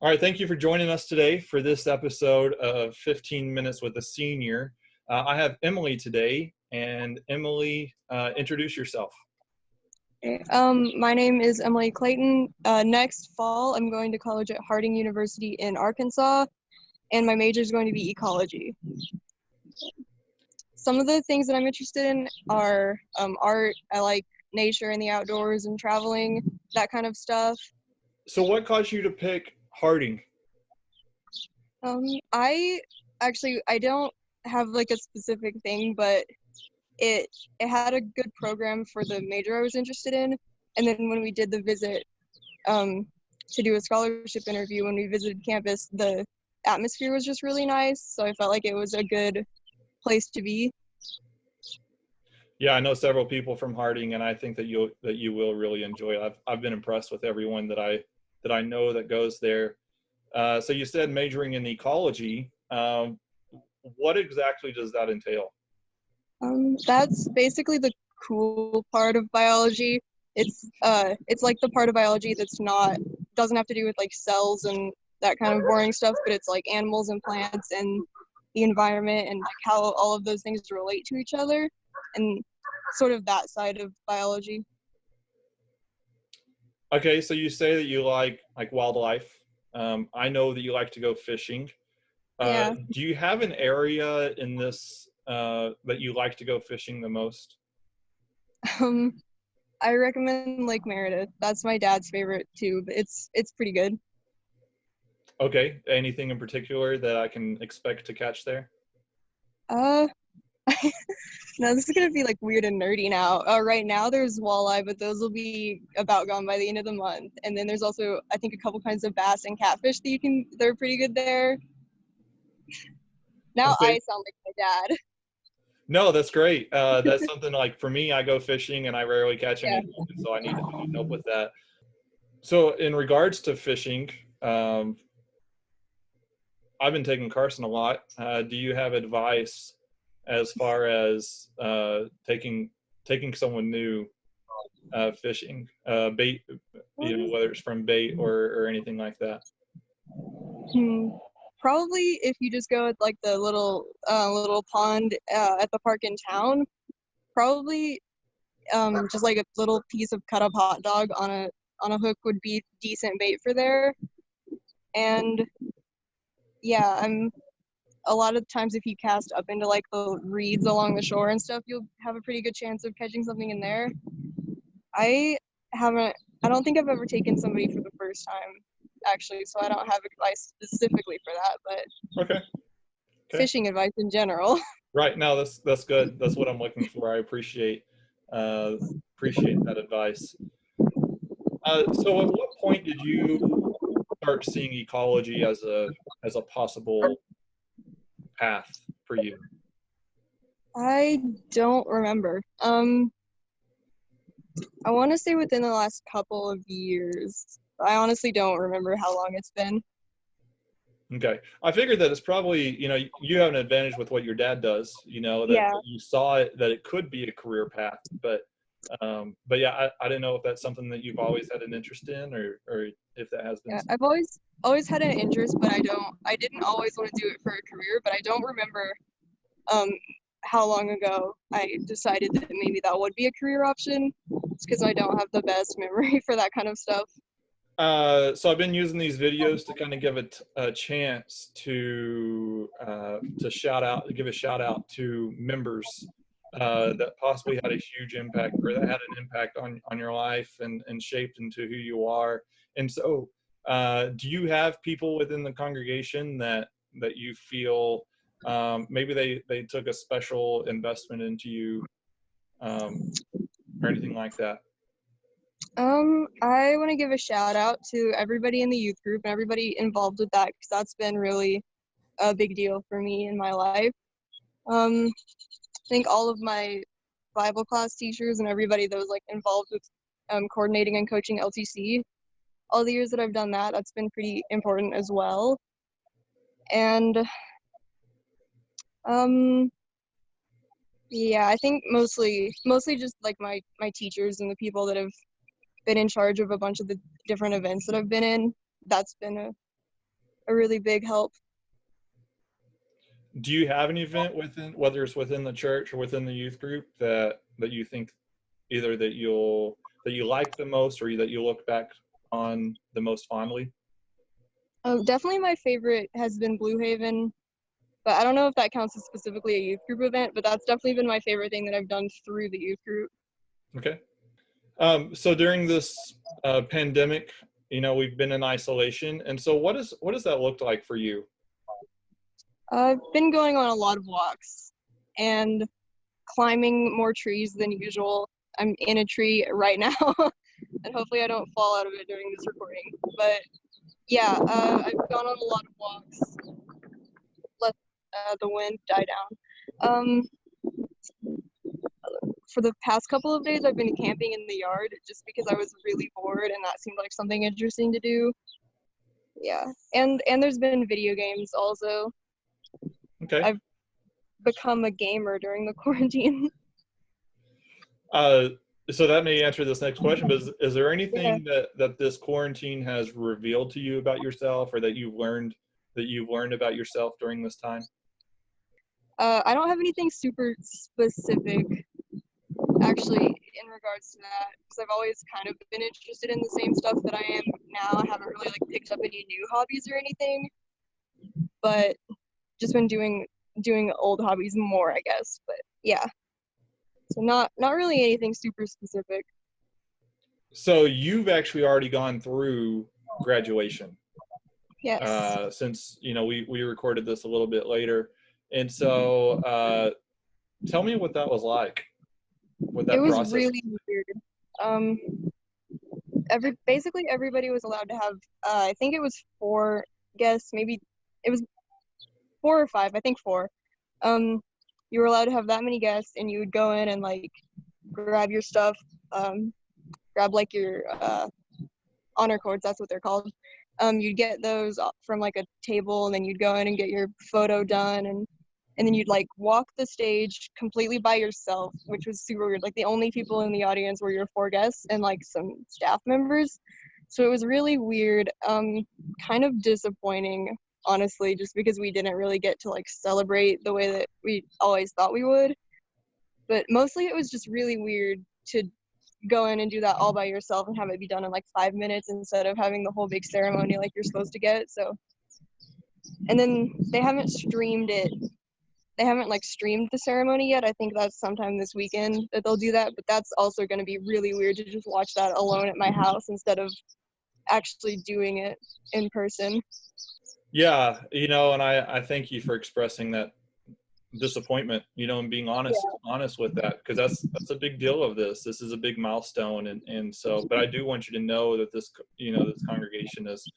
All right, thank you for joining us today for this episode of 15 Minutes with a Senior. I have Emily today, and Emily, introduce yourself. Okay. My name is Emily Clayton. Next fall, I'm going to college at Harding University in Arkansas, and my major is going to be ecology. Some of the things that I'm interested in are art. I like nature and the outdoors and traveling, that kind of stuff. So what caused you to pick Harding? I don't have like a specific thing, but it had a good program for the major I was interested in. And then when we did the visit to do a scholarship interview, when we visited campus, the atmosphere was just really nice. So I felt like it was a good place to be. Yeah, I know several people from Harding, and I think that you will really enjoy it. I've been impressed with everyone that I know that goes there. So you said majoring in ecology. What exactly does that entail? That's basically the cool part of biology. It's like the part of biology that's doesn't have to do with like cells and that kind of boring stuff, but it's like animals and plants and the environment and like how all of those things relate to each other and sort of that side of biology. Okay, so you say that you like wildlife. I know that you like to go fishing. Yeah. Do you have an area in this that you like to go fishing the most? I recommend Lake Meredith. That's my dad's favorite too, but it's pretty good. Okay, anything in particular that I can expect to catch there? Uh, Now this is gonna be like weird and nerdy now. Right now there's walleye, but those will be about gone by the end of the month. And then there's also I think a couple kinds of bass and catfish they're pretty good there. Now Okay. I sound like my dad. No, that's great. That's something like for me, I go fishing and I rarely catch Yeah. anything, so I need help with that. So in regards to fishing, um, I've been taking Carson a lot. Do you have advice as far as taking someone new fishing, bait, whether it's from bait or anything like that? Hmm. Probably if you just go with like the little pond at the park in town, probably just like a little piece of cut up hot dog on a hook would be decent bait for there. And yeah, a lot of times if you cast up into like the reeds along the shore and stuff, you'll have a pretty good chance of catching something in there. I haven't I don't think I've ever taken somebody for the first time actually, so I don't have advice specifically for that, but Okay. Okay. fishing advice in general. Right. No, that's good. That's what I'm looking for. I uh, appreciate that advice. So, at what point did you start seeing ecology as a possible path for you? I don't remember. I want to say within the last couple of years. I honestly don't remember how long it's been. Okay. I figured that it's probably, you have an advantage with what your dad does, that Yeah. you saw it, that it could be a career path, but yeah, I didn't know if that's something that you've always had an interest in or if that has been Yeah, something. I've always had an interest, but I didn't always want to do it for a career, but I don't remember um how long ago I decided that maybe that would be a career option. It's because I don't have the best memory for that kind of stuff. So I've been using these videos to kind of give it a chance to give a shout out to members that possibly had a huge impact or that had an impact on your life and shaped into who you are. And so, do you have people within the congregation that you feel maybe they took a special investment into you or anything like that? I want to give a shout out to everybody in the youth group and everybody involved with that because that's been really a big deal for me in my life. I think all of my Bible class teachers and everybody that was like involved with coordinating and coaching LTC, all the years that I've done that, that's been pretty important as well. And yeah, I think mostly just like my teachers and the people that have been in charge of a bunch of the different events that I've been in. That's been a really big help. Do you have an event within, whether it's within the church or within the youth group, that you think either that you like the most, or that you look back on the most fondly? Definitely my favorite has been Blue Haven, but I don't know if that counts as specifically a youth group event, but that's definitely been my favorite thing that I've done through the youth group. Okay. So during this pandemic, we've been in isolation, and so what does that look like for you? I've been going on a lot of walks and climbing more trees than usual. I'm in a tree right now, and hopefully I don't fall out of it during this recording. But yeah, I've gone on a lot of walks, let the wind die down. For the past couple of days, I've been camping in the yard just because I was really bored and that seemed like something interesting to do. Yeah, and there's been video games also. Okay. I've become a gamer during the quarantine. Uh, so that may answer this next question, but is there Yeah. anything that this quarantine has revealed to you about yourself, or that you've learned about yourself during this time? I don't have anything super specific actually in regards to that because I've always kind of been interested in the same stuff that I am now. I haven't really like picked up any new hobbies or anything, but just been doing old hobbies more, I guess. But yeah, so not really anything super specific. So you've actually already gone through graduation, Yes, since we recorded this a little bit later, and so tell me what that was like, what it that was process. really weird. Um, basically everybody was allowed to have I think it was four guests, maybe it was 4 or 5, I think 4. Um, you were allowed to have that many guests, and you would go in and like grab your stuff, grab like your honor cords. That's what they're called. You'd get those from like a table, and then you'd go in and get your photo done, and then you'd like walk the stage completely by yourself, which was super weird. Like the only people in the audience were your 4 guests and like some staff members. So it was really weird, kind of disappointing, honestly, just because we didn't really get to like celebrate the way that we always thought we would. But mostly it was just really weird to go in and do that all by yourself and have it be done in like 5 minutes instead of having the whole big ceremony like you're supposed to get. So, and then they haven't streamed it. They haven't like streamed the ceremony yet. I think that's sometime this weekend that they'll do that, but that's also going to be really weird to just watch that alone at my house instead of actually doing it in person. Yeah, and I thank you for expressing that disappointment, and being honest with that, because that's a big deal of this. This is a big milestone, and so, but I do want you to know that this congregation is,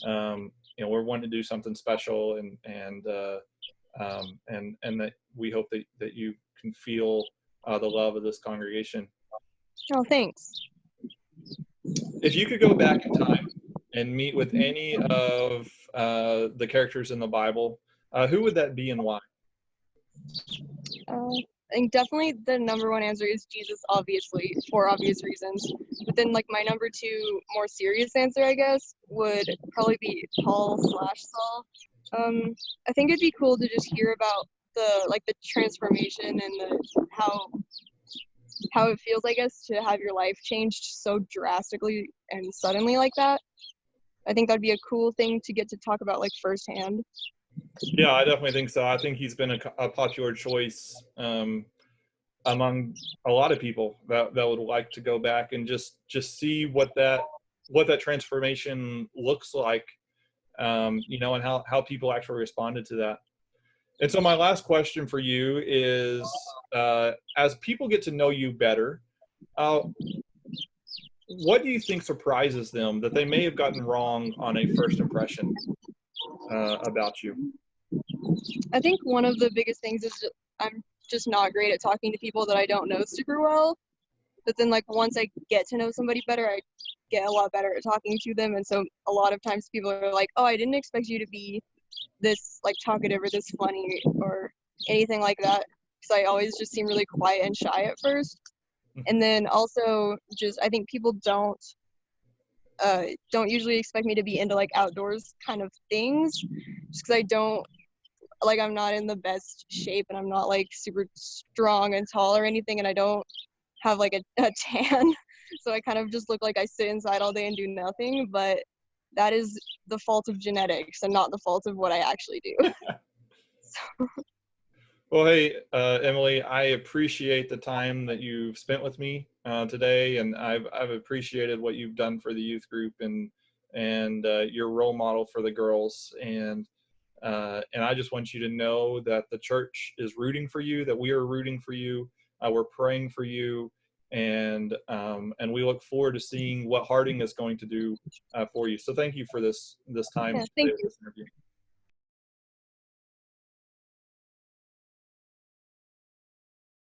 we're wanting to do something special, and that we hope that you can feel the love of this congregation. Oh, thanks. If you could go back in time and meet with any of the characters in the Bible, who would that be and why? I think definitely the number one answer is Jesus, obviously, for obvious reasons. But then, like, my number 2 more serious answer, I guess, would probably be Paul/Saul. I think it'd be cool to just hear about the transformation and how it feels, I guess, to have your life changed so drastically and suddenly like that. I think that'd be a cool thing to get to talk about like firsthand. Yeah, I definitely think so. I think he's been a popular choice among a lot of people that would like to go back and just see what that transformation looks like, and how people actually responded to that. And so my last question for you is, as people get to know you better, uh, what do you think surprises them that they may have gotten wrong on a first impression about you? I think one of the biggest things is I'm just not great at talking to people that I don't know super well. But then like once I get to know somebody better, I get a lot better at talking to them. And so a lot of times people are like, oh, I didn't expect you to be this like talkative or this funny or anything like that. Because I always just seem really quiet and shy at first. And then also just I think people don't don't usually expect me to be into like outdoors kind of things, just because I don't like I'm not in the best shape and I'm not like super strong and tall or anything, and I don't have like a tan. So I kind of just look like I sit inside all day and do nothing, but that is the fault of genetics and not the fault of what I actually do. So, Well, hey, Emily, I appreciate the time that you've spent with me today, and I've appreciated what you've done for the youth group and your role model for the girls. And I just want you to know that the church is rooting for you, that we are rooting for you, we're praying for you, and we look forward to seeing what Harding is going to do for you. So thank you for this time yeah, today thank with you. this interview.